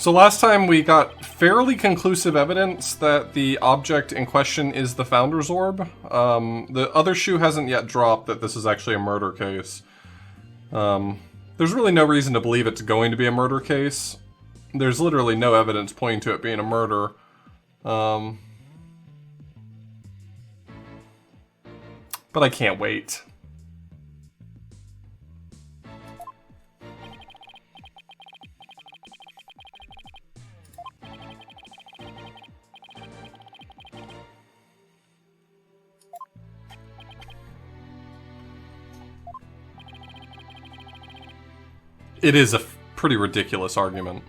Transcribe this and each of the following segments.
So last time we got fairly conclusive evidence that the object in question is the Founder's Orb. The other shoe hasn't yet dropped that this is actually a murder case. There's really no reason to believe it's going to be a murder case. There's literally no evidence pointing to it being a murder. But I can't wait. It is a pretty ridiculous argument.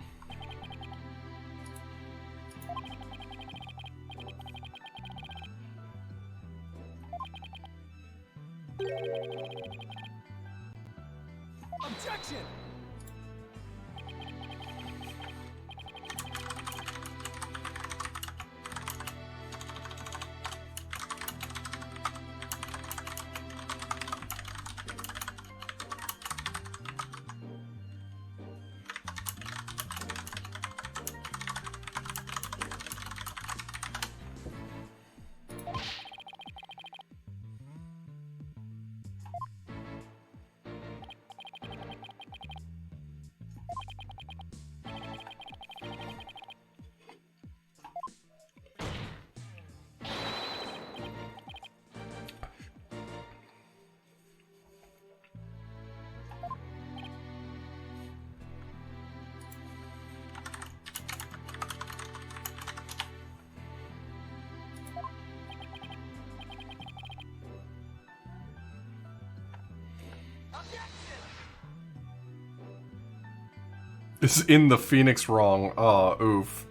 Objection! Is in the Phoenix wrong? Oh, oof.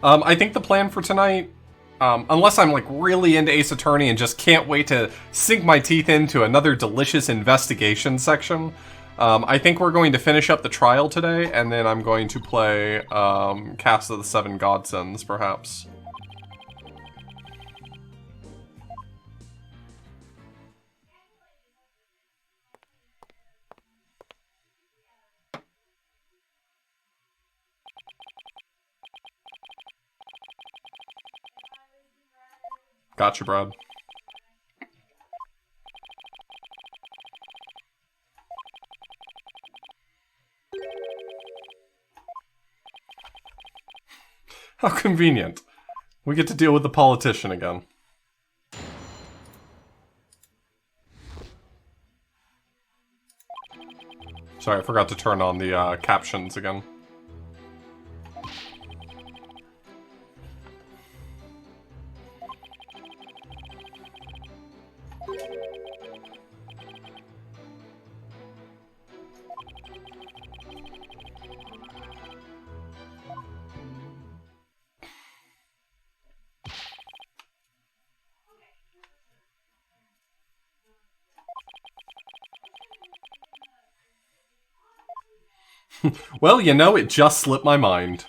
I think the plan for tonight, unless I'm like really into Ace Attorney and just can't wait to sink my teeth into another delicious investigation section, I think we're going to finish up the trial today, and then I'm going to play Cast of the Seven Godsends, perhaps. Gotcha, Brad. How convenient. We get to deal with the politician again. Sorry, I forgot to turn on the captions again. Well, you know, it just slipped my mind.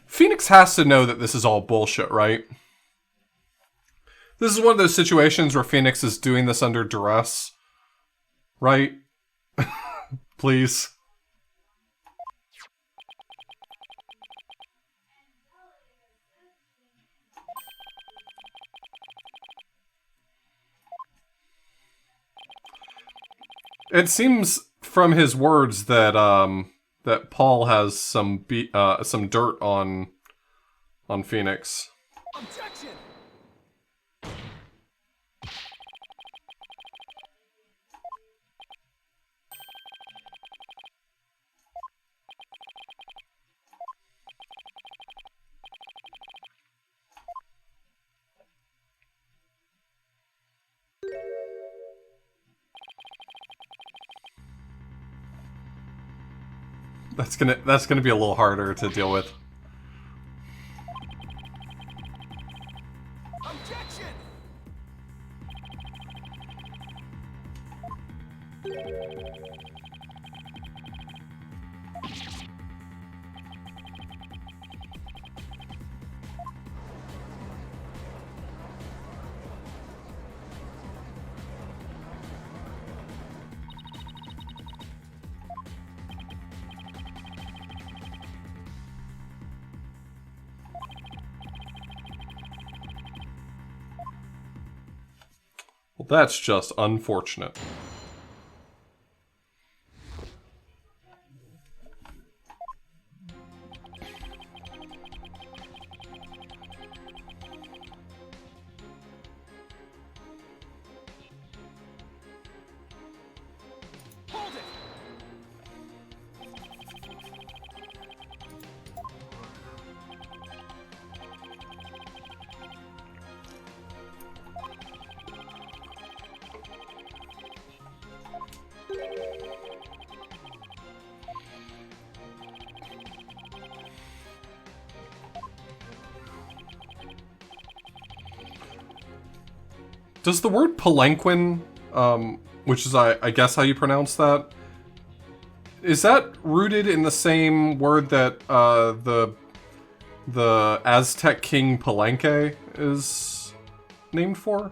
Phoenix has to know that this is all bullshit, right? This is one of those situations where Phoenix is doing this under duress. Right? Please. It seems from his words that that Paul has some dirt on Phoenix. Objection! That's gonna be a little harder to deal with. Objection! Well, that's just unfortunate. Does the word palanquin, which is I guess how you pronounce that, is that rooted in the same word that the Aztec king Palenque is named for?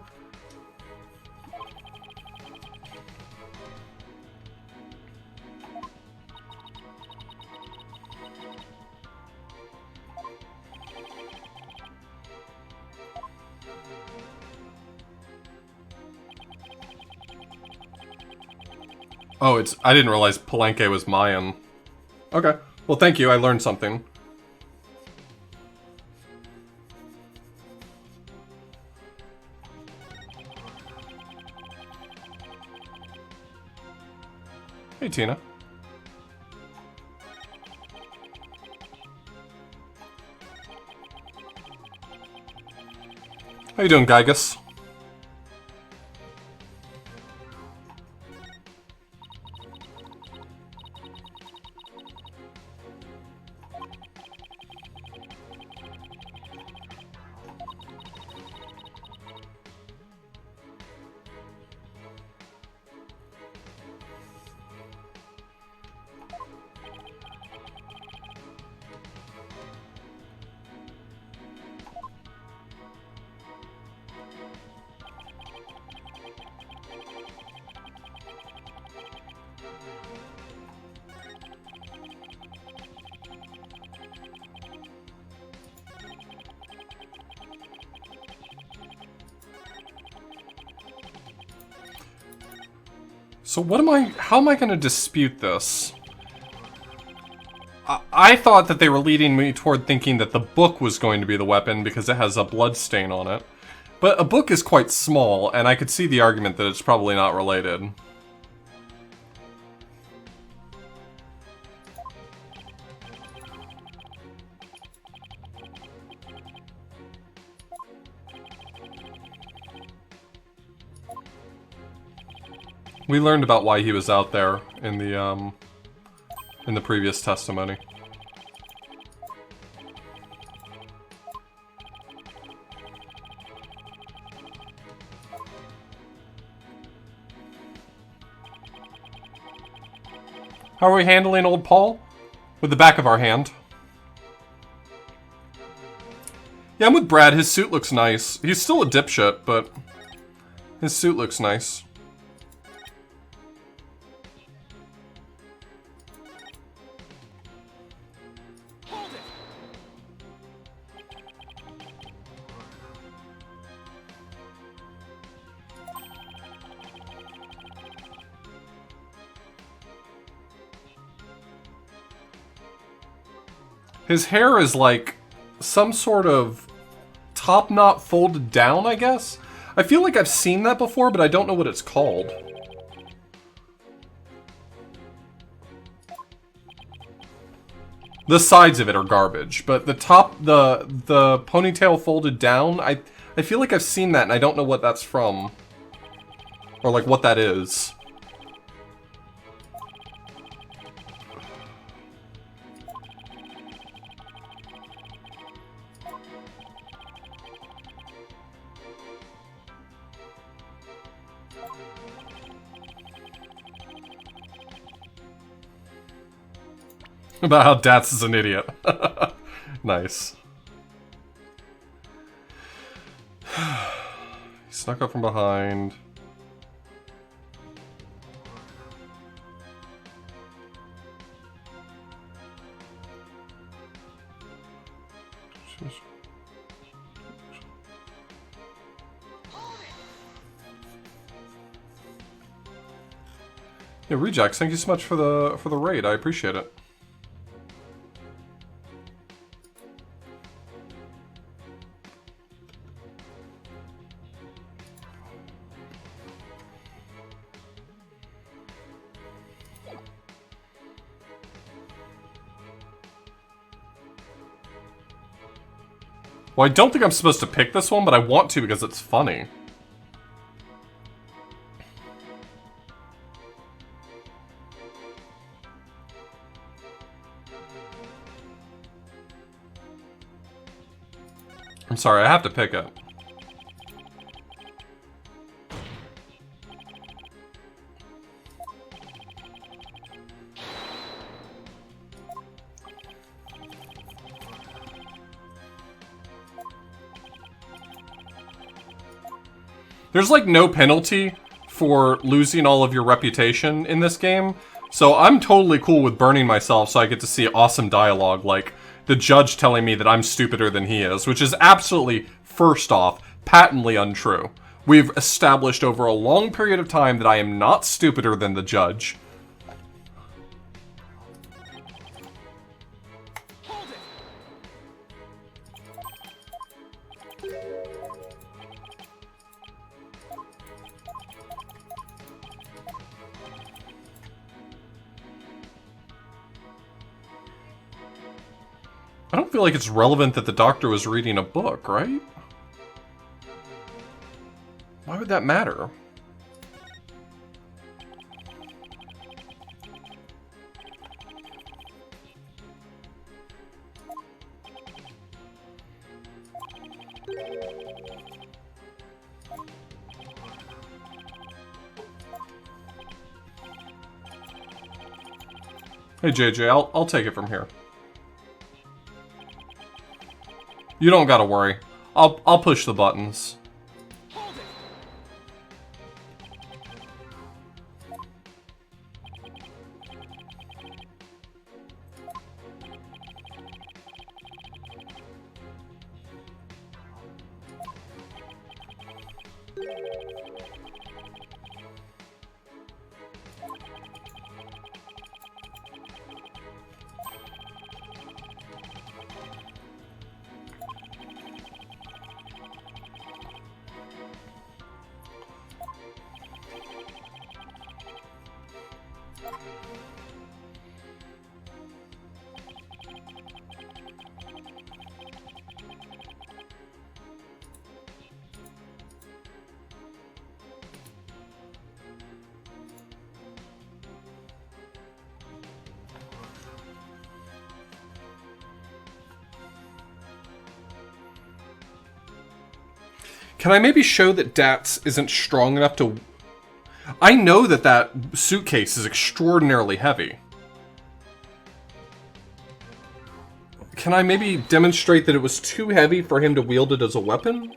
Oh, I didn't realize Palenque was Mayan. Okay. Well, thank you. I learned something. Hey, Tina. How you doing, Gygus? So how am I gonna dispute this? I thought that they were leading me toward thinking that the book was going to be the weapon because it has a blood stain on it. But a book is quite small, and I could see the argument that it's probably not related. We learned about why he was out there in the previous testimony. How are we handling old Paul? With the back of our hand. Yeah, I'm with Brad. His suit looks nice. He's still a dipshit, but his suit looks nice. His hair is like some sort of top knot folded down, I guess? I feel like I've seen that before, but I don't know what it's called. The sides of it are garbage, but the top, the ponytail folded down, I feel like I've seen that and I don't know what that's from. Or like what that is. About how Dats is an idiot. Nice. He snuck up from behind. Yeah, Rejects, thank you so much for the raid. I appreciate it. Well, I don't think I'm supposed to pick this one, but I want to because it's funny. I'm sorry, I have to pick it. There's like no penalty for losing all of your reputation in this game, so I'm totally cool with burning myself so I get to see awesome dialogue like the judge telling me that I'm stupider than he is, which is absolutely, first off, patently untrue. We've established over a long period of time that I am not stupider than the judge. I don't feel like it's relevant that the doctor was reading a book, right? Why would that matter? Hey JJ, I'll take it from here. You don't gotta worry. I'll push the buttons. Can I maybe show that DATS isn't strong enough to... I know that that suitcase is extraordinarily heavy. Can I maybe demonstrate that it was too heavy for him to wield it as a weapon?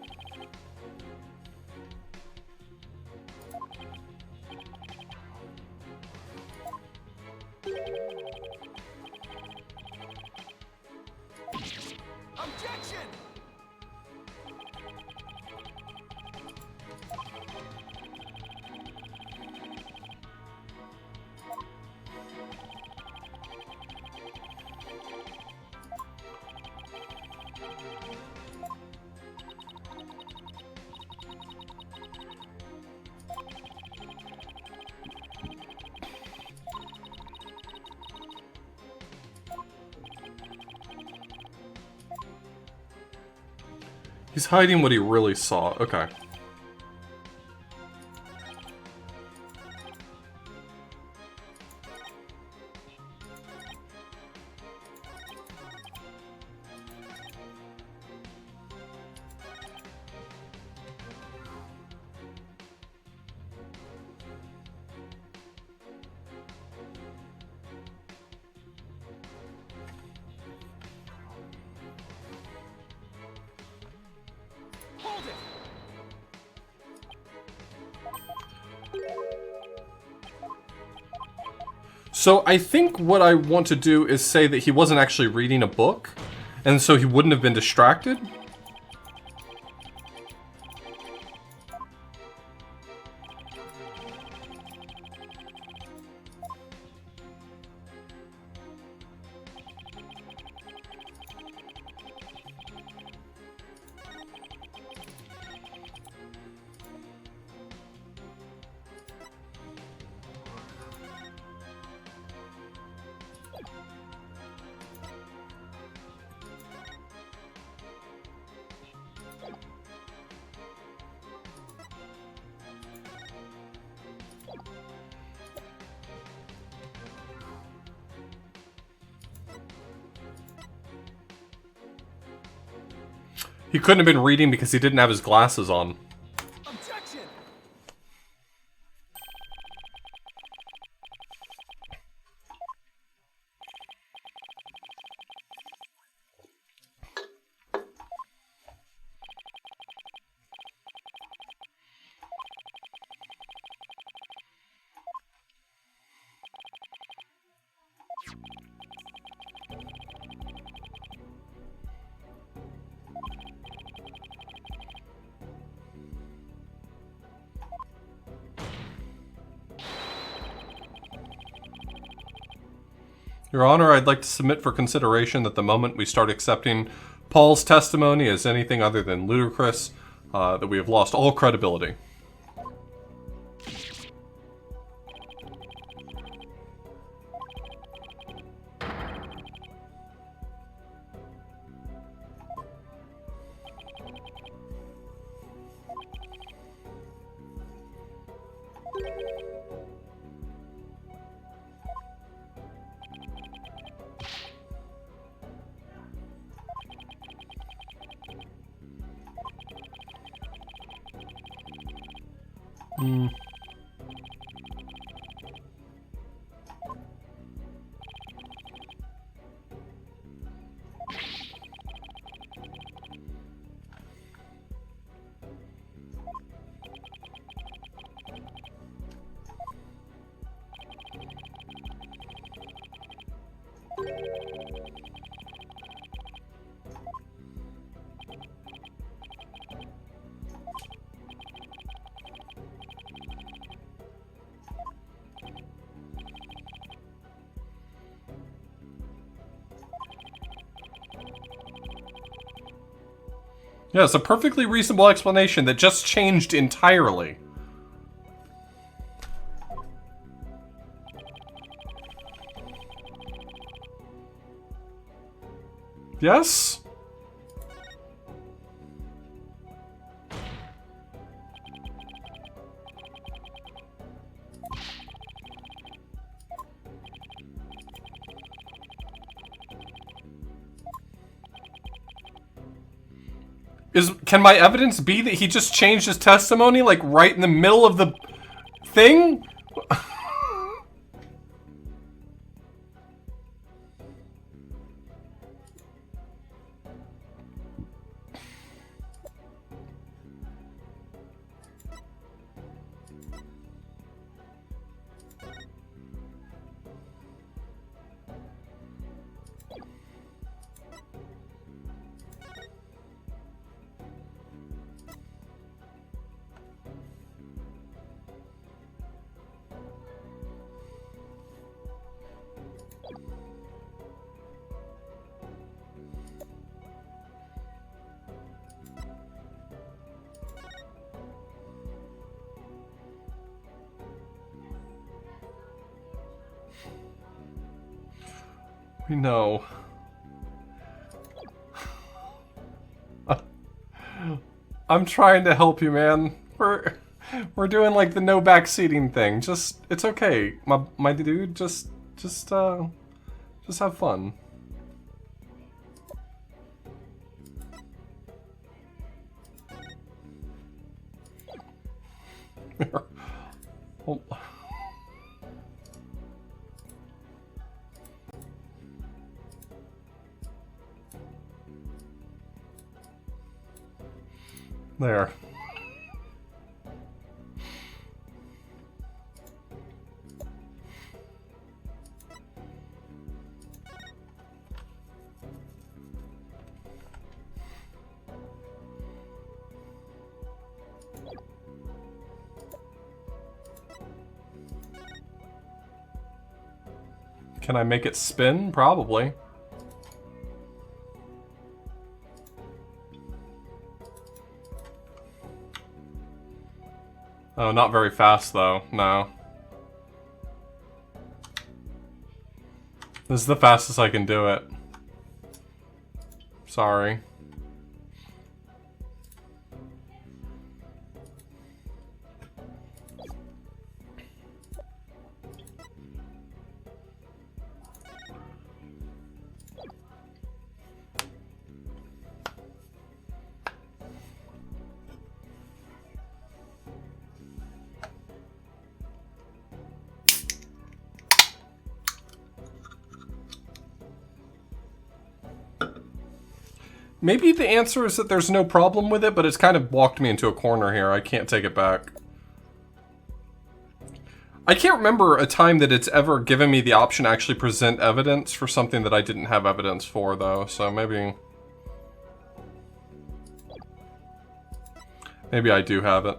He's hiding what he really saw. Okay. So I think what I want to do is say that he wasn't actually reading a book, and so he wouldn't have been distracted. He couldn't have been reading because he didn't have his glasses on. Objection! Your Honor, I'd like to submit for consideration that the moment we start accepting Paul's testimony as anything other than ludicrous, that we have lost all credibility. Yeah, it's a perfectly reasonable explanation that just changed entirely. Yes? Can my evidence be that he just changed his testimony, like, right in the middle of the thing? We know. I'm trying to help you, man. We're doing like the no backseating thing. Just it's okay, my dude. Just have fun. Oh. There. Can I make it spin? Probably. Oh, not very fast, though. No. This is the fastest I can do it. Sorry. Maybe the answer is that there's no problem with it, but it's kind of walked me into a corner here. I can't take it back. I can't remember a time that it's ever given me the option to actually present evidence for something that I didn't have evidence for, though, so maybe... Maybe I do have it.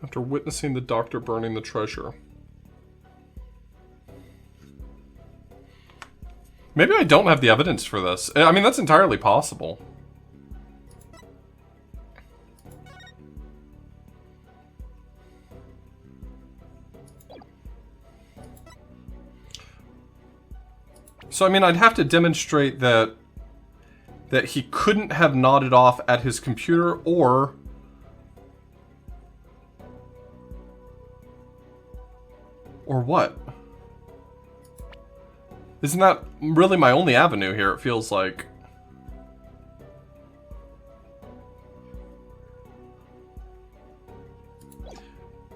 After witnessing the doctor burning the treasure. Maybe I don't have the evidence for this. I mean, that's entirely possible. So, I mean, I'd have to demonstrate that he couldn't have nodded off at his computer, or what? Isn't that really my only avenue here, it feels like?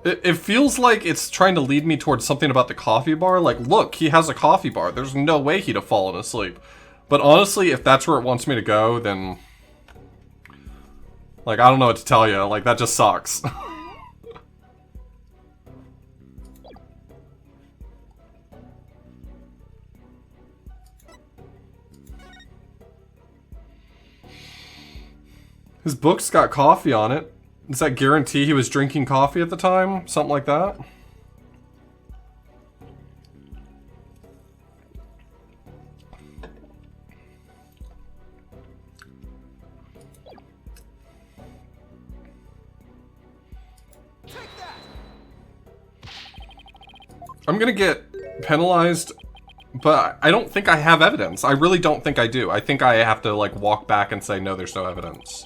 It feels like it's trying to lead me towards something about the coffee bar. Like, look, he has a coffee bar. There's no way he'd have fallen asleep. But honestly, if that's where it wants me to go, then... Like, I don't know what to tell you. Like, that just sucks. His book's got coffee on it. Does that guarantee he was drinking coffee at the time? Something like that? I'm gonna get penalized, but I don't think I have evidence. I really don't think I do. I think I have to, like, walk back and say, no, there's no evidence.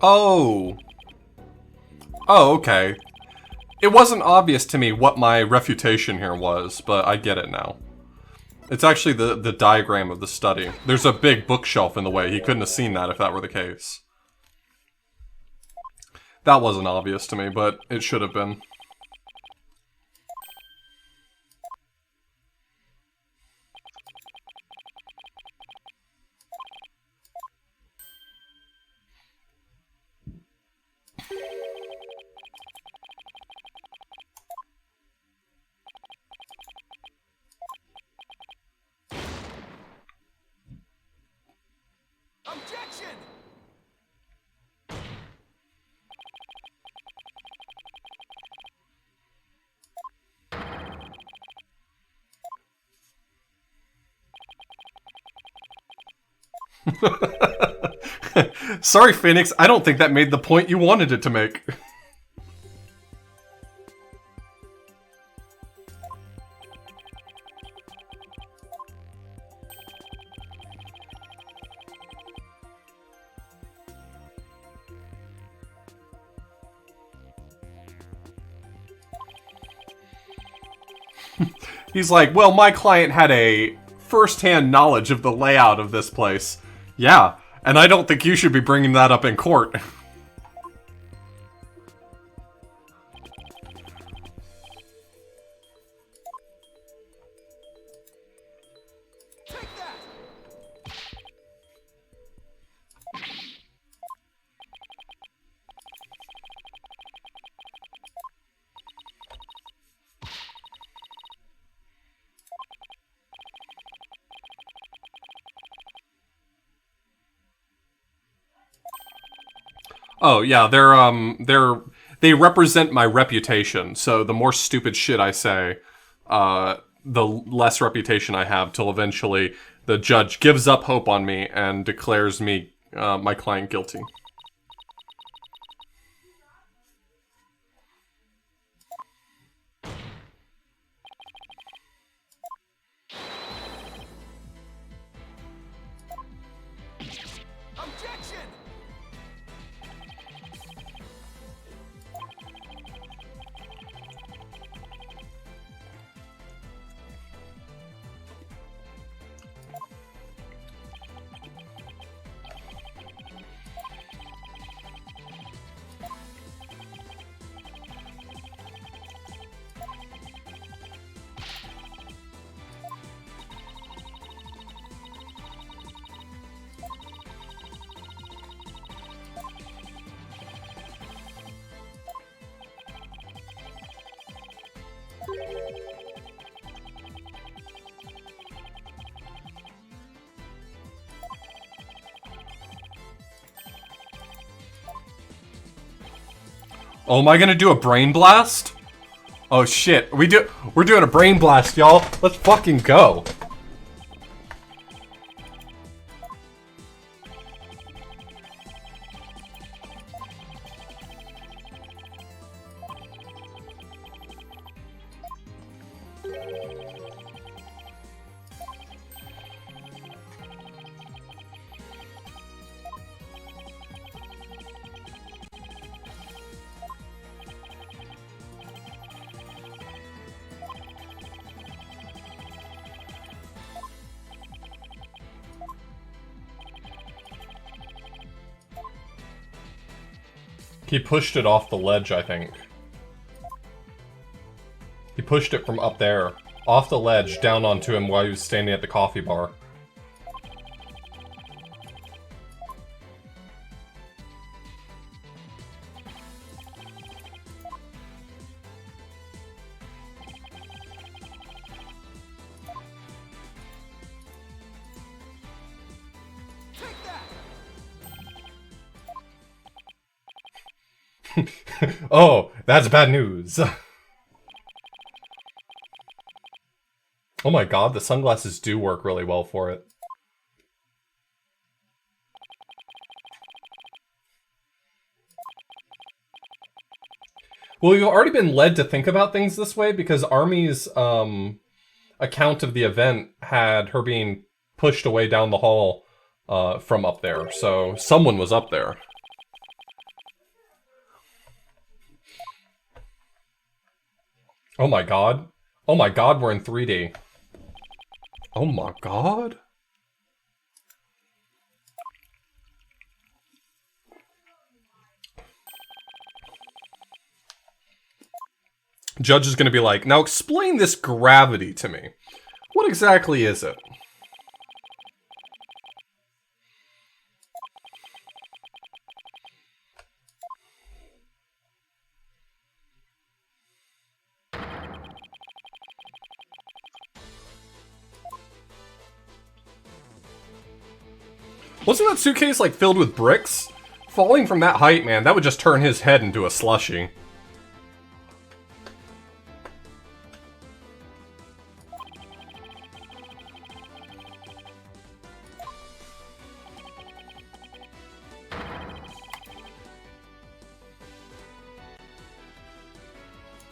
Oh. Oh, okay. It wasn't obvious to me what my refutation here was, but I get it now. It's actually the diagram of the study. There's a big bookshelf in the way. He couldn't have seen that if that were the case. That wasn't obvious to me, but it should have been. Objection! Sorry, Phoenix, I don't think that made the point you wanted it to make. He's like, well, my client had a first-hand knowledge of the layout of this place. Yeah, and I don't think you should be bringing that up in court. Take that! Oh, yeah, they represent my reputation, so the more stupid shit I say, the less reputation I have, till eventually the judge gives up hope on me and declares me, my client, guilty. Objection! Oh, am I gonna do a brain blast? Oh shit, we're doing a brain blast, y'all. Let's fucking go. He pushed it off the ledge, I think. He pushed it from up there, off the ledge, down onto him while he was standing at the coffee bar. Oh, that's bad news. Oh my god, the sunglasses do work really well for it. Well, you've already been led to think about things this way because Army's account of the event had her being pushed away down the hall from up there, so someone was up there. Oh my god. Oh my god, we're in 3D. Oh my god. Judge is gonna be like, now explain this gravity to me. What exactly is it? Wasn't that suitcase, like, filled with bricks? Falling from that height, man, that would just turn his head into a slushie.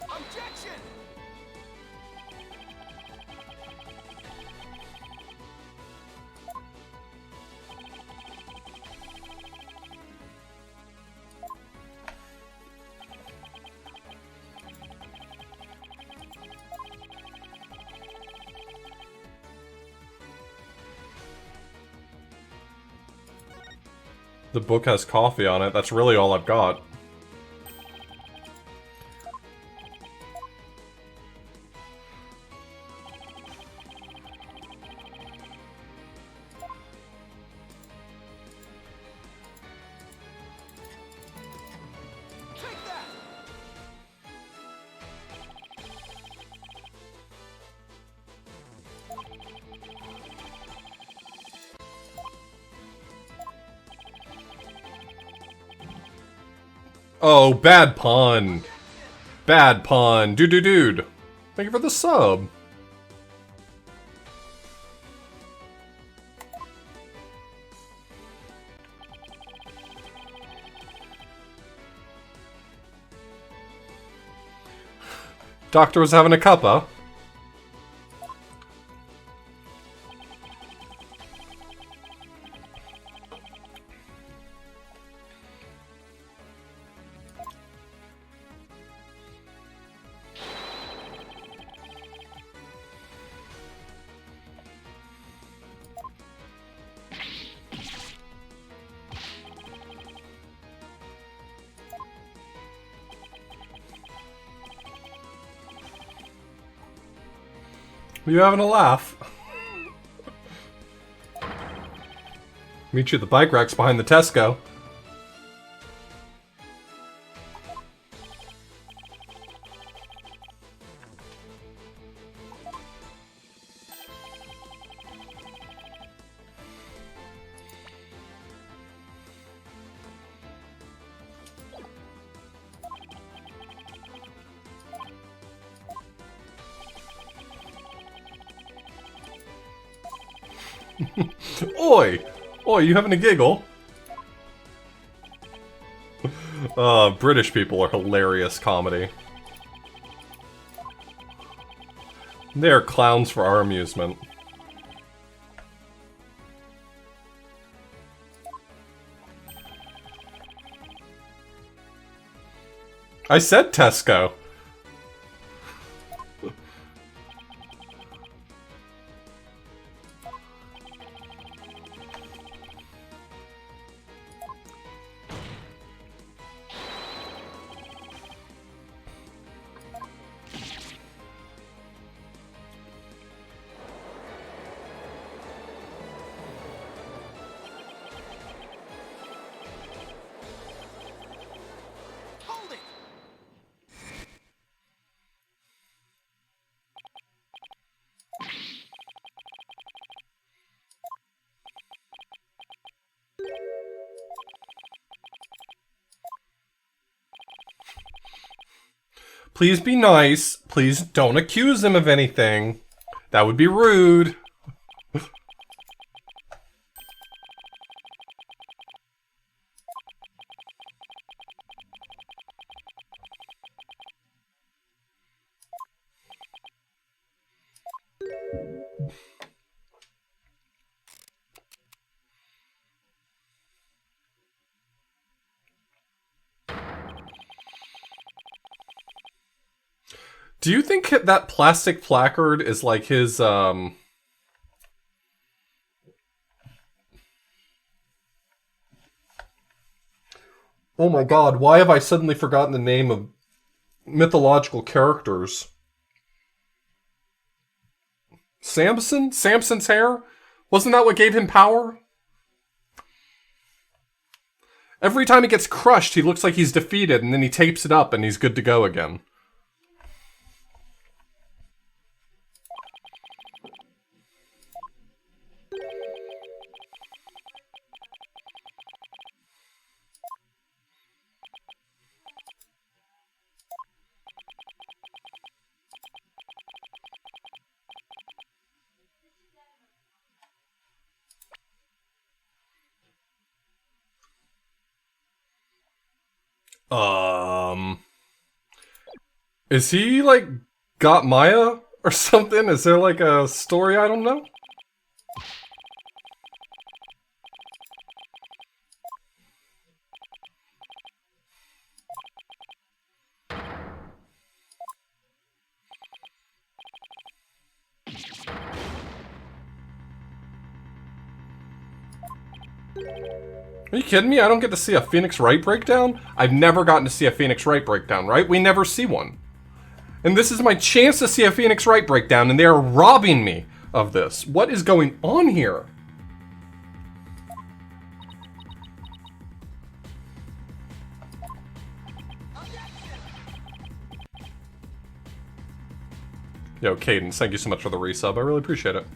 Objection! The book has coffee on it, that's really all I've got. Take that! Oh, bad pun. Bad pun. Dude. Thank you for the sub. Doctor was having a cuppa. You having a laugh? Meet you at the bike racks behind the Tesco. Oi! Oi, you having a giggle? British people are hilarious comedy. They are clowns for our amusement. I said Tesco. Please be nice. Please don't accuse him of anything. That would be rude. Do you think that plastic placard is like his, Oh my god, why have I suddenly forgotten the name of mythological characters? Samson? Samson's hair? Wasn't that what gave him power? Every time he gets crushed, he looks like he's defeated, and then he tapes it up and he's good to go again. Is he, like, got Maya or something? Is there, like, a story I don't know? Are you kidding me? I don't get to see a Phoenix Wright breakdown? I've never gotten to see a Phoenix Wright breakdown, right? We never see one. And this is my chance to see a Phoenix Wright breakdown, and they are robbing me of this. What is going on here? Yo, Cadence, thank you so much for the resub. I really appreciate it.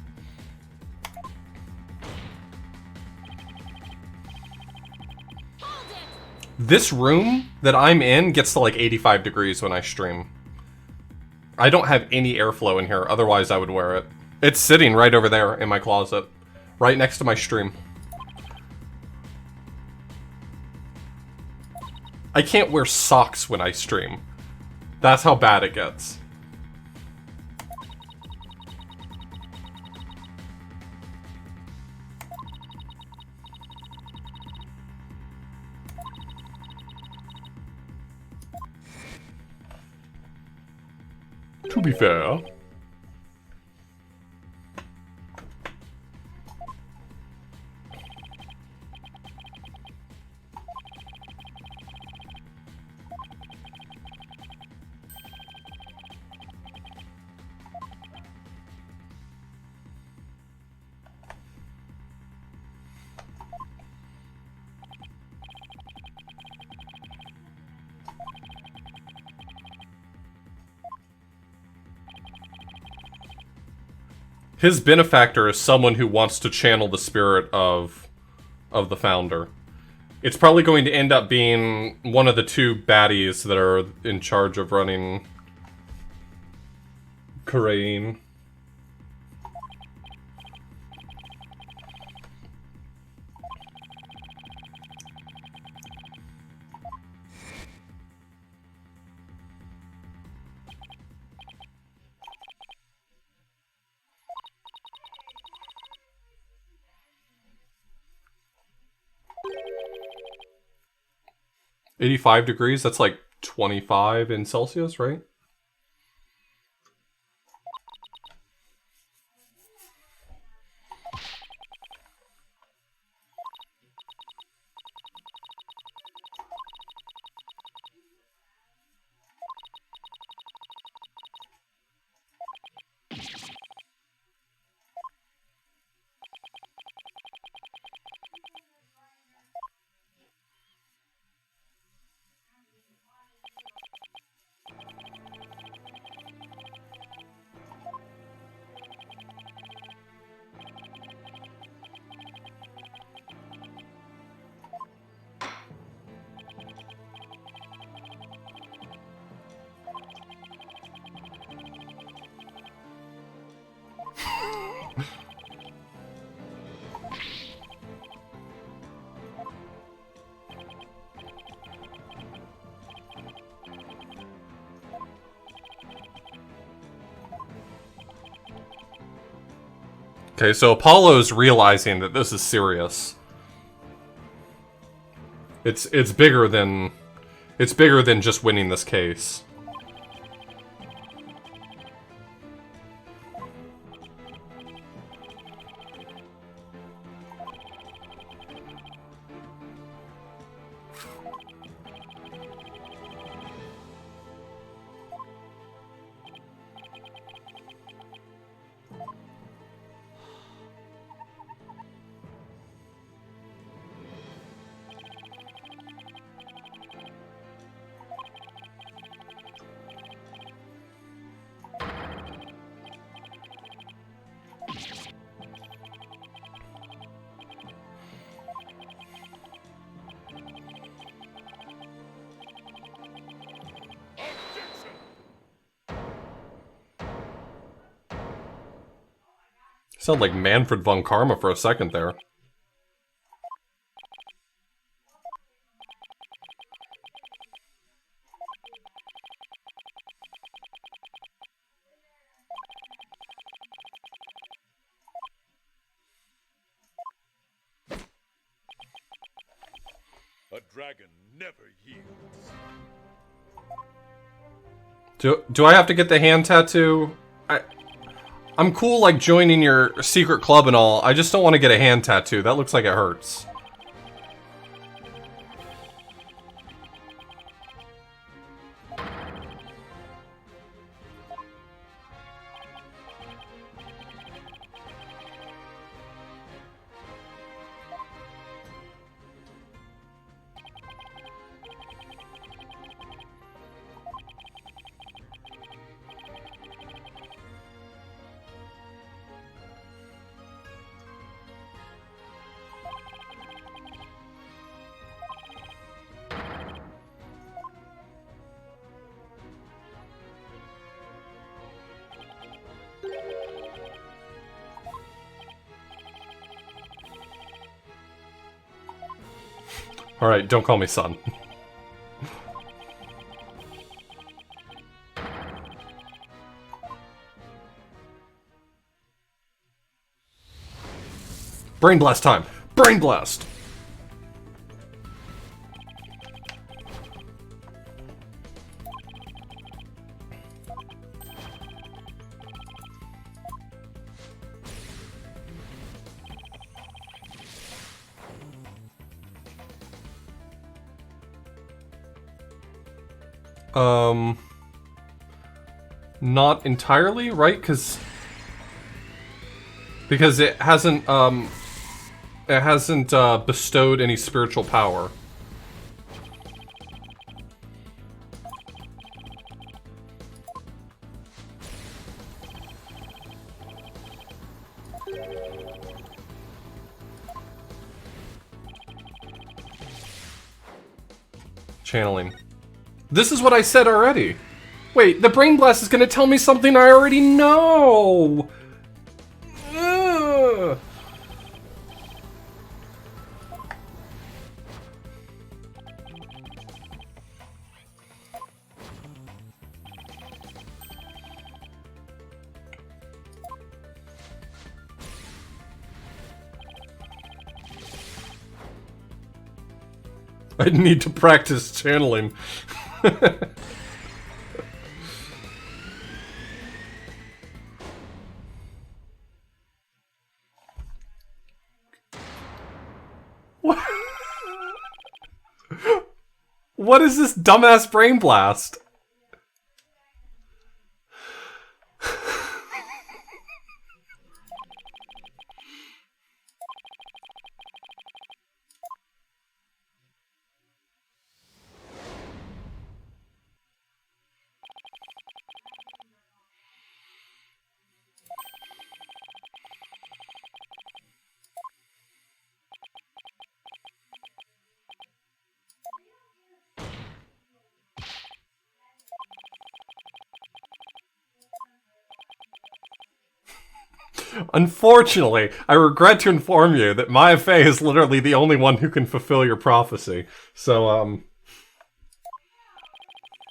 This room that I'm in gets to like 85 degrees when I stream. I don't have any airflow in here, otherwise I would wear it. It's sitting right over there in my closet. Right next to my stream. I can't wear socks when I stream. That's how bad it gets. To be fair... His benefactor is someone who wants to channel the spirit of the founder. It's probably going to end up being one of the two baddies that are in charge of running Korean. $85 degrees, that's like 25 in Celsius, right? Okay, so Apollo's realizing that this is serious. It's bigger than just winning this case. Sound like Manfred von Karma for a second there. A dragon never yields. Do I have to get the hand tattoo? I'm cool, like, joining your secret club and all. I just don't want to get a hand tattoo. That looks like it hurts. Alright, don't call me son. Brain Blast time! Brain Blast! Not entirely, right? Because it hasn't bestowed any spiritual power. Channeling. This is what I said already. Wait, the Brain Blast is gonna tell me something I already know! Ugh. I need to practice channeling. What is this dumbass Brain Blast? Unfortunately, I regret to inform you that Maya Fey is literally the only one who can fulfill your prophecy. So,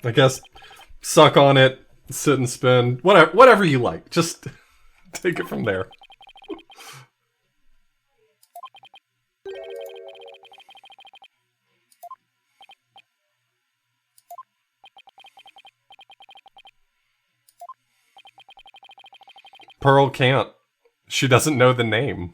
I guess suck on it, sit and spin, whatever you like. Just take it from there. Pearl can't. She doesn't know the name.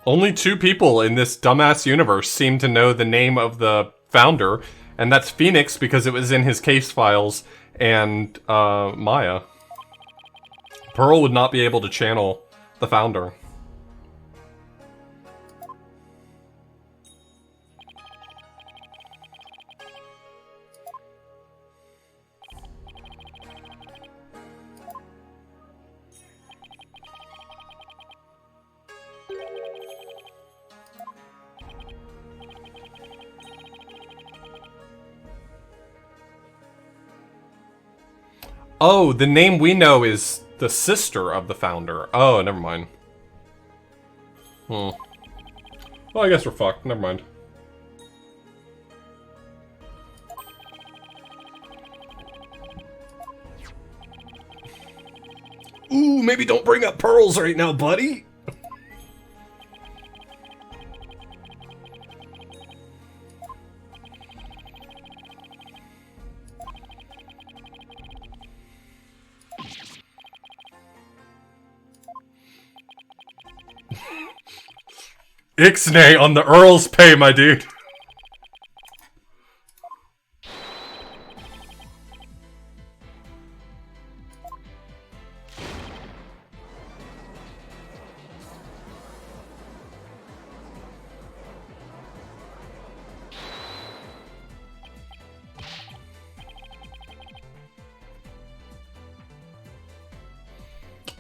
Only 2 people in this dumbass universe seem to know the name of the founder, and that's Phoenix because it was in his case files, and Maya. Pearl would not be able to channel the founder. Oh, the name we know is the sister of the founder. Oh, never mind. Well, I guess we're fucked. Never mind. Ooh, maybe don't bring up pearls right now, buddy. Ixnay on the Earl's pay, my dude.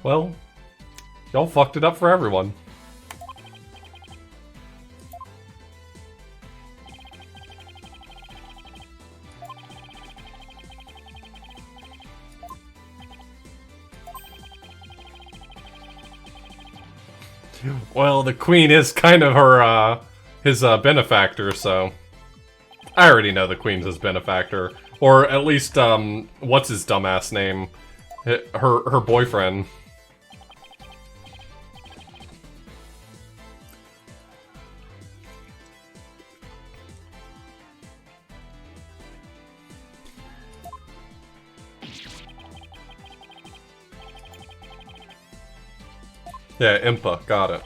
Well, y'all fucked it up for everyone. Well, the queen is kind of her, his benefactor, so I already know the queen's his benefactor, or at least what's his dumbass name? Her boyfriend. Yeah, Impa, got it.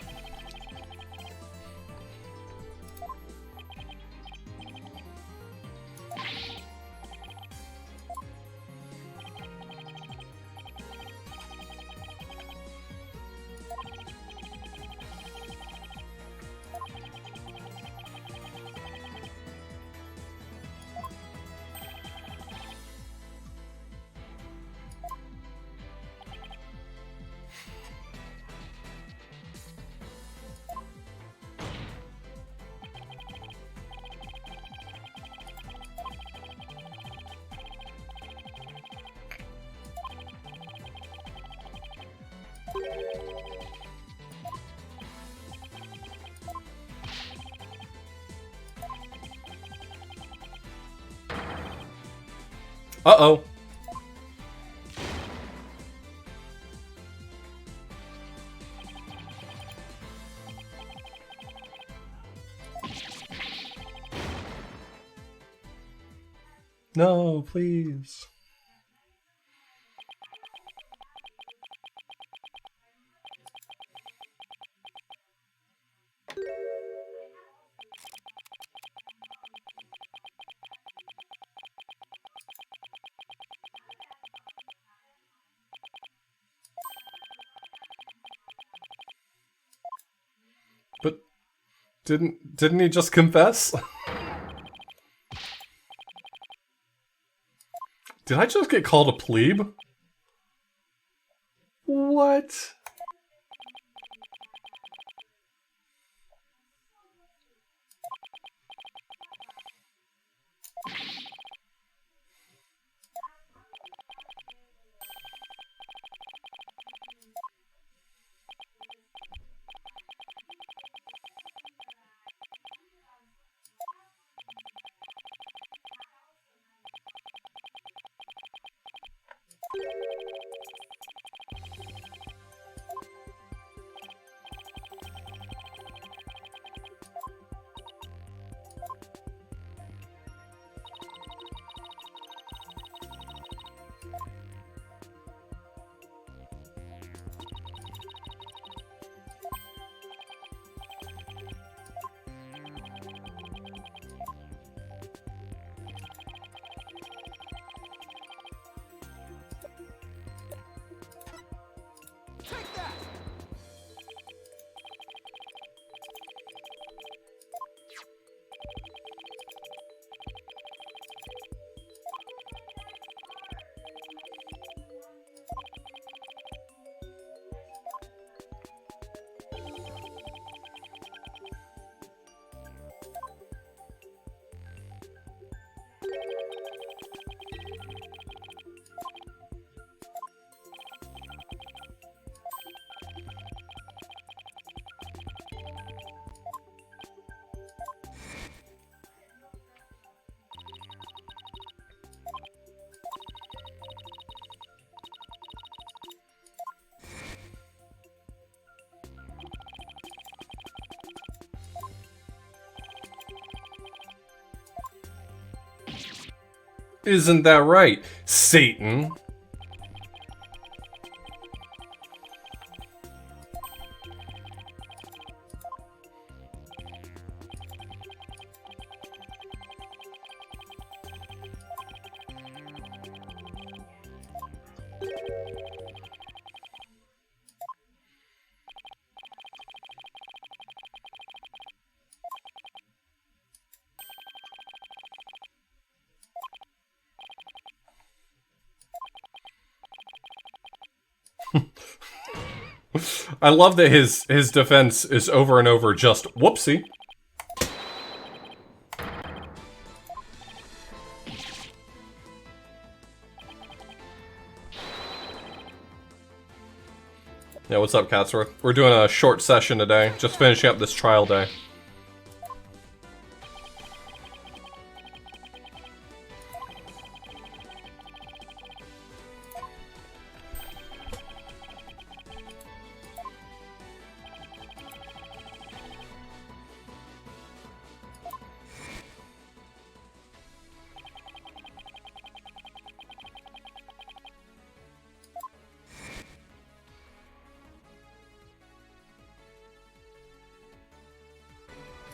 Uh-oh. No, please. But didn't he just confess? Did I just get called a plebe? What? Isn't that right, Satan? I love that his defense is over and over just whoopsie. Yeah, what's up, Catsworth? We're doing a short session today, just finishing up this trial day.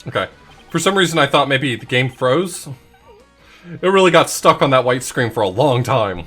Okay. For some reason I thought maybe the game froze. It really got stuck on that white screen for a long time.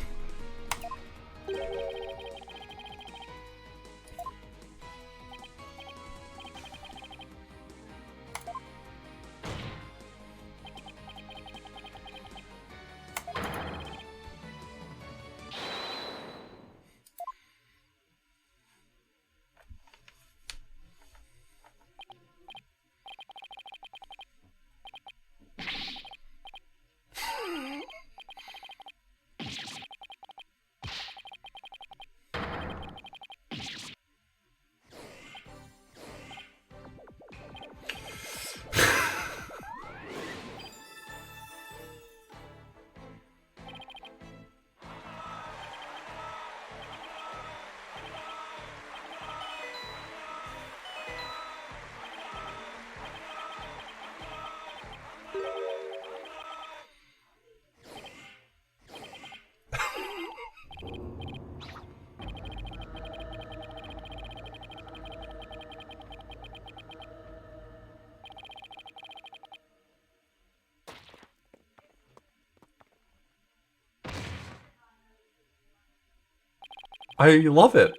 I love it.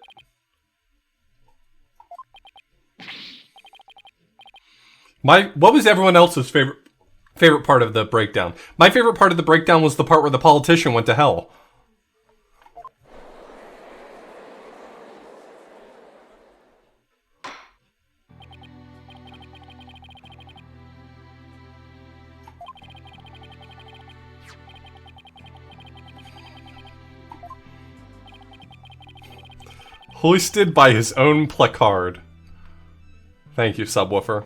What was everyone else's favorite part of the breakdown? My favorite part of the breakdown was the part where the politician went to hell. Hoisted by his own placard. Thank you, Subwoofer.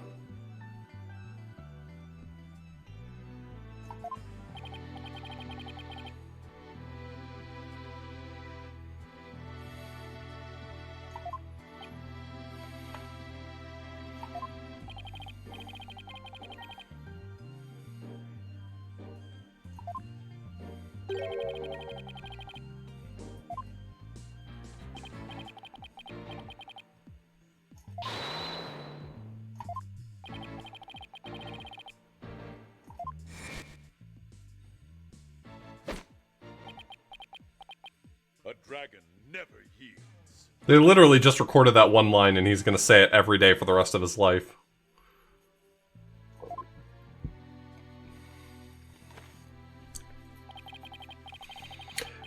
A dragon never yields. They literally just recorded that one line and he's gonna say it every day for the rest of his life.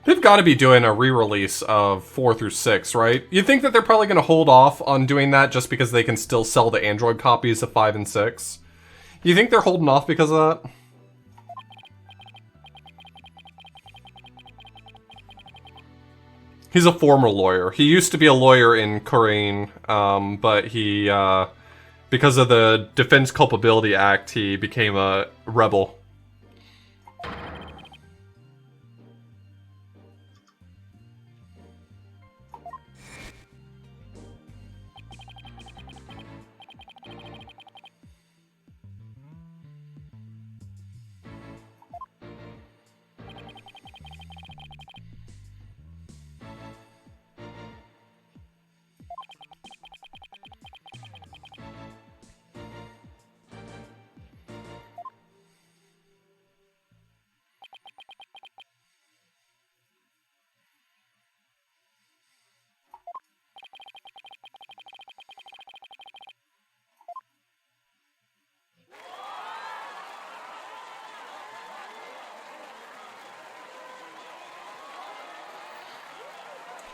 They've got to be doing a re-release of 4 through 6, right? You'd think that they're probably going to hold off on doing that just because they can still sell the Android copies of 5 and 6. You think they're holding off because of that? He's a former lawyer. He used to be a lawyer in Korean, but he, because of the Defense Culpability Act, he became a rebel.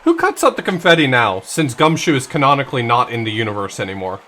Who cuts up the confetti now, since Gumshoe is canonically not in the universe anymore?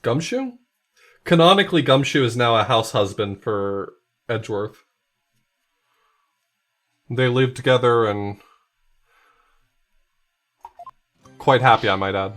Gumshoe? Canonically, Gumshoe is now a house husband for Edgeworth. They live together and quite happy, I might add.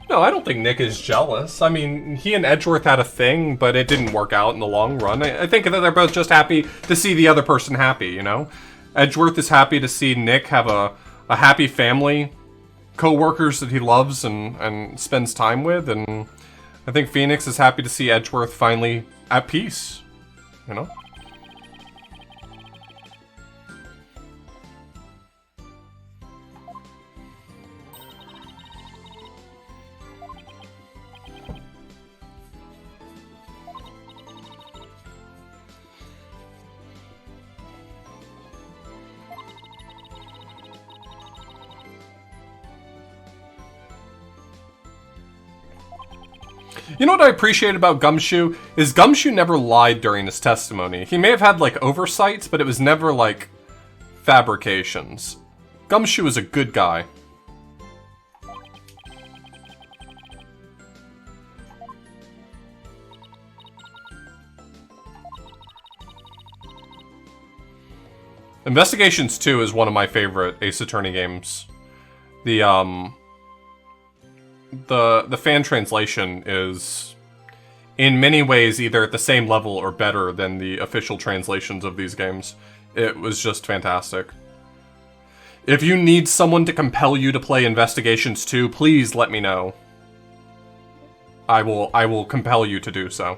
No, I don't think Nick is jealous. I mean, he and Edgeworth had a thing, but it didn't work out in the long run. I think that they're both just happy to see the other person happy, you know? Edgeworth is happy to see Nick have a happy family, co-workers that he loves and spends time with, and I think Phoenix is happy to see Edgeworth finally at peace, you know? You know what I appreciate about Gumshoe? Is Gumshoe never lied during his testimony. He may have had, like, oversights, but it was never, like, fabrications. Gumshoe is a good guy. Investigations 2 is one of my favorite Ace Attorney games. The fan translation is, in many ways, either at the same level or better than the official translations of these games. It was just fantastic. If you need someone to compel you to play Investigations 2, please let me know. I will compel you to do so.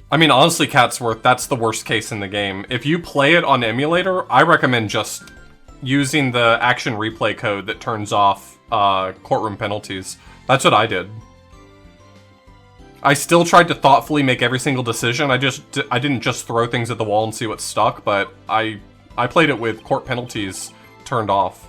I mean, honestly, Catsworth, that's the worst case in the game. If you play it on emulator, I recommend just using the action replay code that turns off courtroom penalties. That's what I did. I still tried to thoughtfully make every single decision. I didn't just throw things at the wall and see what stuck, but I played it with court penalties turned off.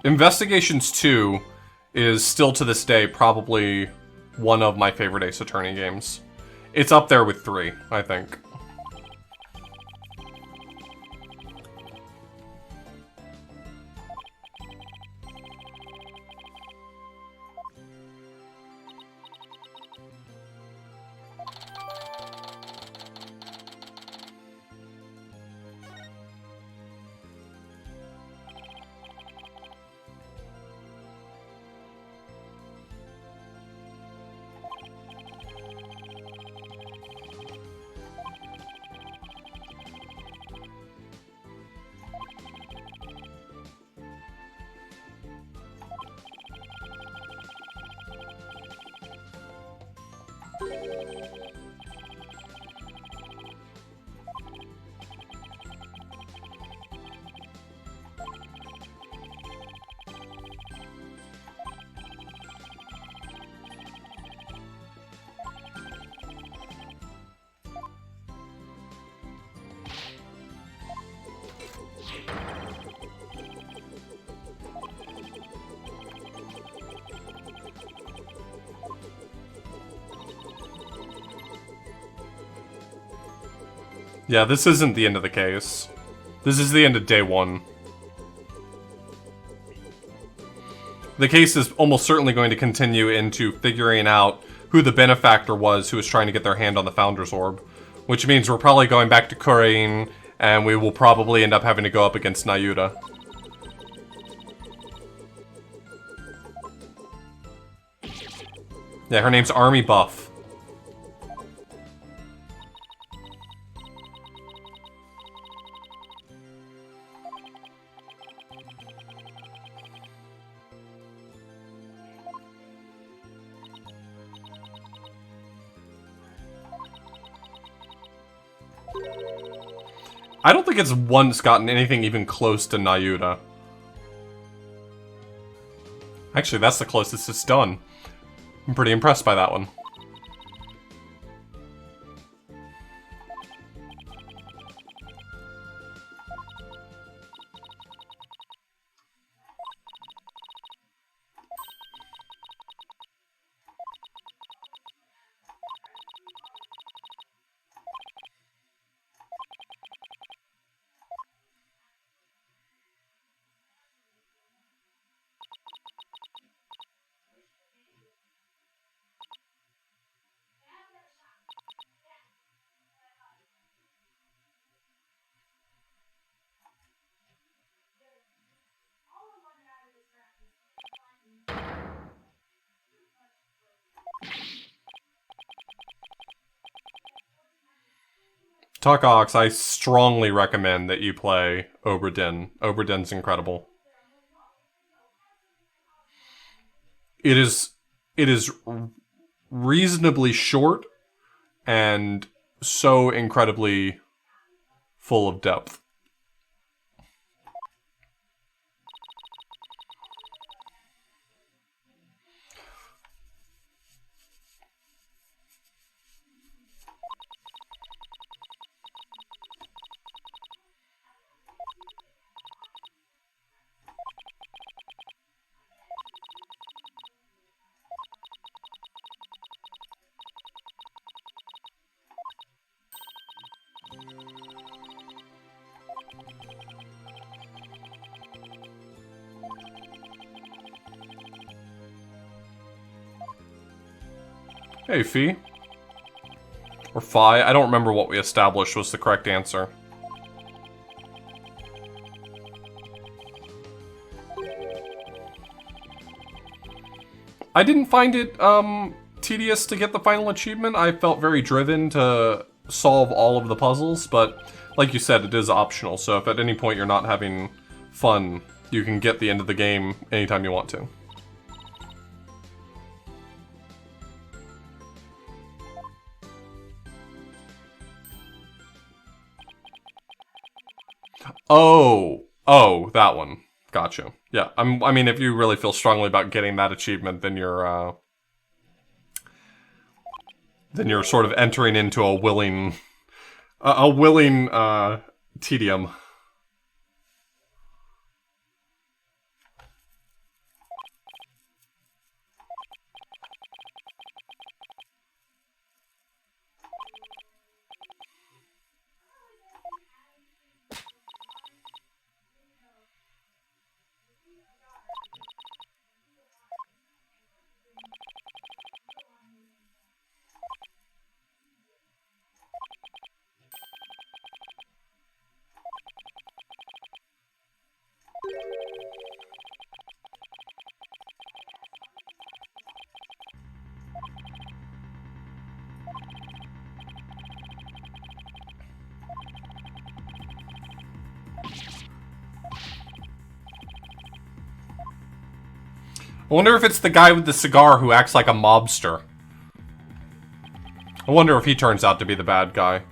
Investigations 2 is still to this day probably one of my favorite Ace Attorney games. It's up there with 3, I think. Yeah, this isn't the end of the case. This is the end of day 1. The case is almost certainly going to continue into figuring out who the benefactor was who was trying to get their hand on the Founder's Orb. Which means we're probably going back to Kurain, and we will probably end up having to go up against Nayuta. Yeah, her name's Army Buff. I don't think it's once gotten anything even close to Nayuta. Actually, that's the closest it's done. I'm pretty impressed by that one. Tukox, I strongly recommend that you play Obra Dinn. Obra Dinn's incredible. It is reasonably short and so incredibly full of depth. Hey, Fee. Or Phi. I don't remember what we established was the correct answer. I didn't find it, tedious to get the final achievement. I felt very driven to solve all of the puzzles, but like you said, it is optional, so if at any point you're not having fun, you can get the end of the game anytime you want to. Oh, that one. Gotcha. Yeah, I mean, if you really feel strongly about getting that achievement, then you're sort of entering into a willing tedium. I wonder if it's the guy with the cigar who acts like a mobster. I wonder if he turns out to be the bad guy.